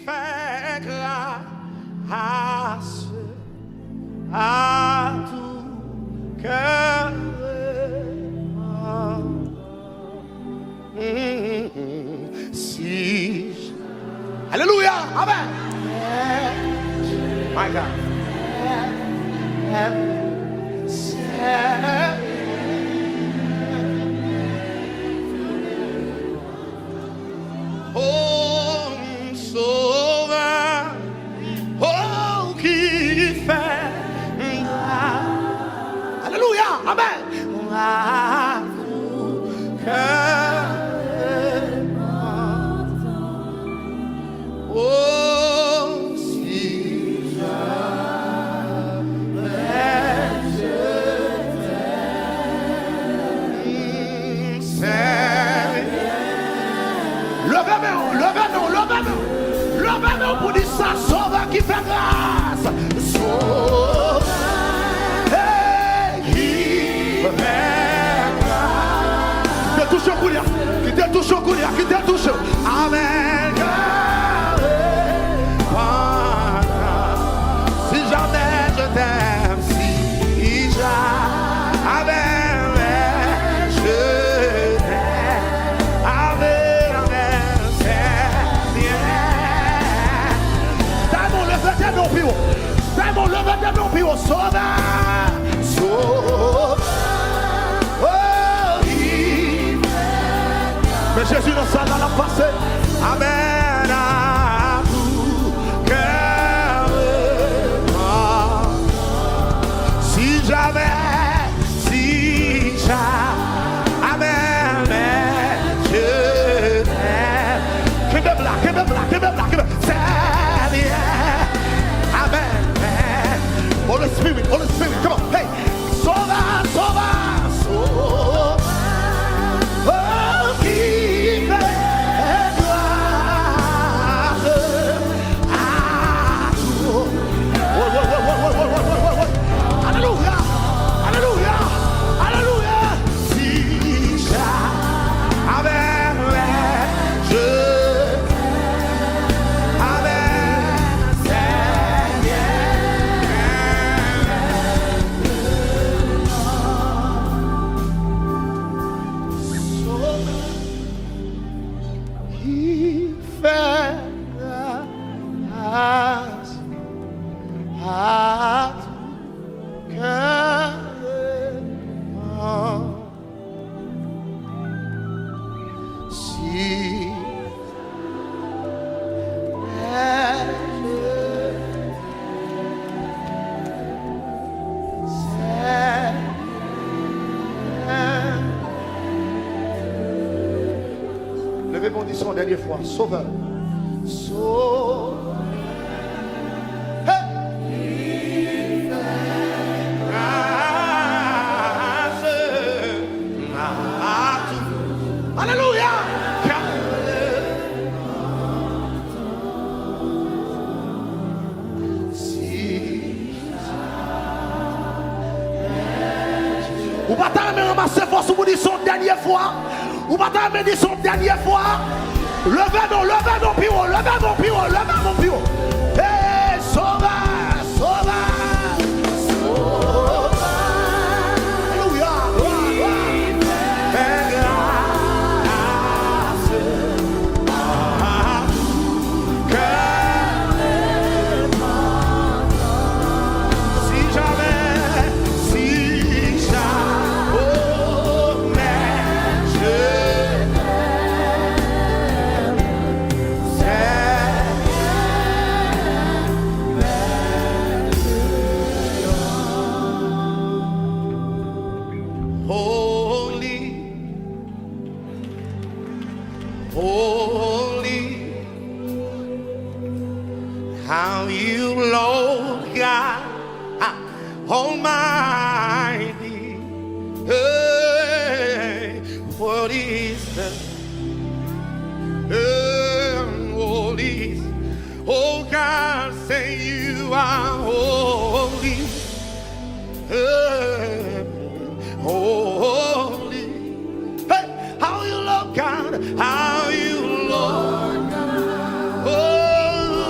fait grâce à tout cœur. Si. Alléluia. Amen. My God. Oh, sauveur, oh, qui fait grâce. Alléluia. Amen. À tout cœur. Oh, si jamais je t'aime, Seigneur. Levez-nous pour dire ça, sauveur qui fait grâce. Sauveur qui fait grâce. Qui te touche au coude, qui te touche au coude, qui te touche. Amen. Si jamais je t'aime, si jamais je t'aime, amen, amen, Seigneur. Diamond, levez tes mains plus haut. Diamond, levez tes mains plus haut. Sauveur, sauveur, oh, mais Jésus nous sort dans la face. Amen, à tout cœur. Si jamais, amen, je t'aime. Give me black, Seigneur. Amen. Holy Spirit, come on, hey. Sauveur, sauveur, sauveur. Oh, qui fait grâce à tout. Alléluia, alléluia, alléluia. Si jamais je levez mon disons une dernière fois. Sauveur. Sauveur. Hey. Alléluia. Ou pas t'amener ramasser force ou dire son dernière fois. Ou pas t'amener son dernière fois. Levez-nous, levez-nous plus haut, levez-nous plus haut, levez-nous plus haut. Hey, sauveur, sauveur, sauveur. Alléluia. Fais grâce à tout cœur. Si jamais, oh, mais je holy, how you, Lord God Almighty, hey, what is the holy, oh God, say you are holy, holy, hey, how you, Lord God, how you, Lord God, oh,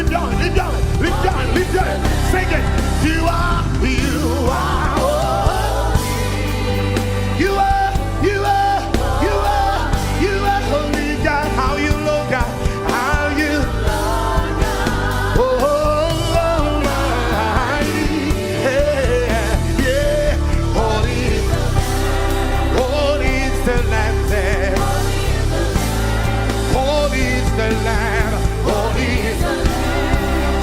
lift your hand, lift your hand, lift your hand, lift your hand. Sing it. You are holy. You are holy God. How you love God. How you love God. Oh, Almighty. Yeah, yeah. Holy is the Lamb there. Holy is the Lamb. Holy is the Lamb.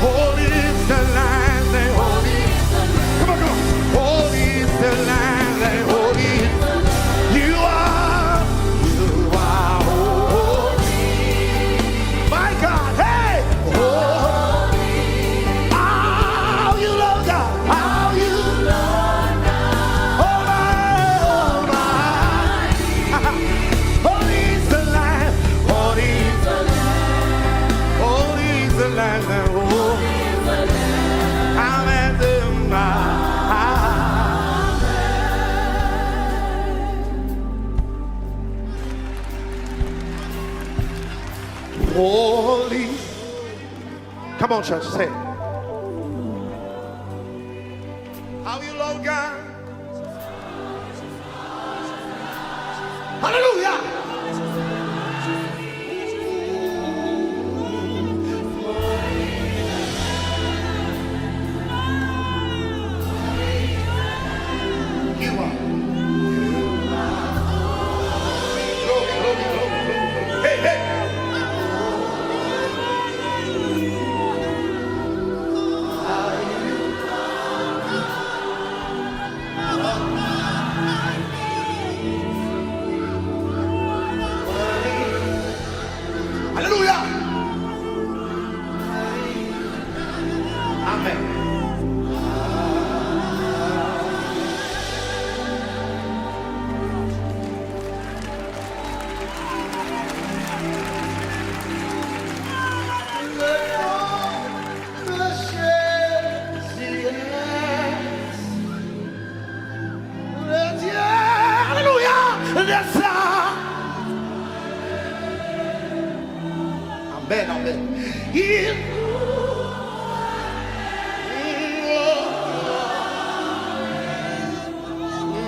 Holy is the Lamb. Holy is the Lamb. Come on, come on. Holy is the Lamb. Holy is the Lamb. You are holy. My God, hey. Holy. How you love God. How you love God. Oh my. Holy is the Lamb. Holy is the Lamb. Holy is the Lamb. Holy. Come on, church, say it. How you love God. Hallelujah. You are. Glory, glory, glory, glory. Hey, hey. Hallelujah. Amen. Hallelujah. Yes, sir. Amen, amen.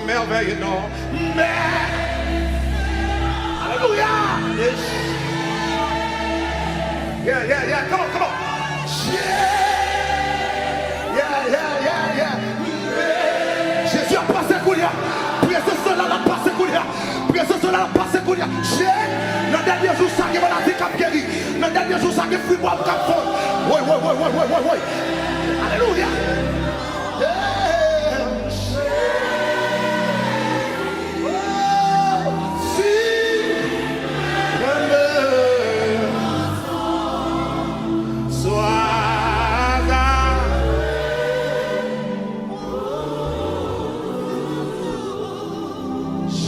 Merveilleux nom. Hallelujah. Yes. Yeah, yeah, yeah. Come on, come on. Yeah. Jésus a passé courir. Priez cela la passé courir. Priez cela la passé courir. Dans le dernier jour, ça qui va la vie qui a guéri. Dans le dernier jour, ça qui fait moi qui a fait. Oui. Alléluia.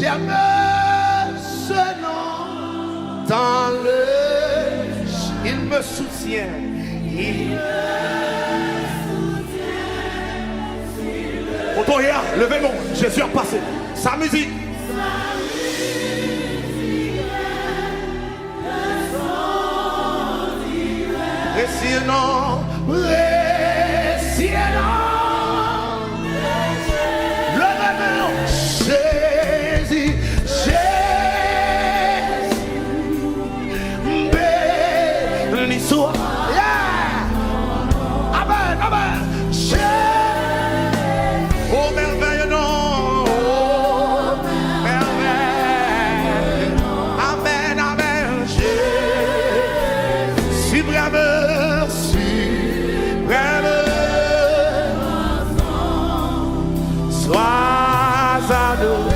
Jamais ce nom dans le... Il me soutient. Autoria, levez-nous. Jésus a passé. Sa musique. Récienons. Levez-nous. Jésus. Béni soit. Yeah. Amen. Oh merveilleux nom. Oh merveilleux. Amen. Suprême. Sois adoré.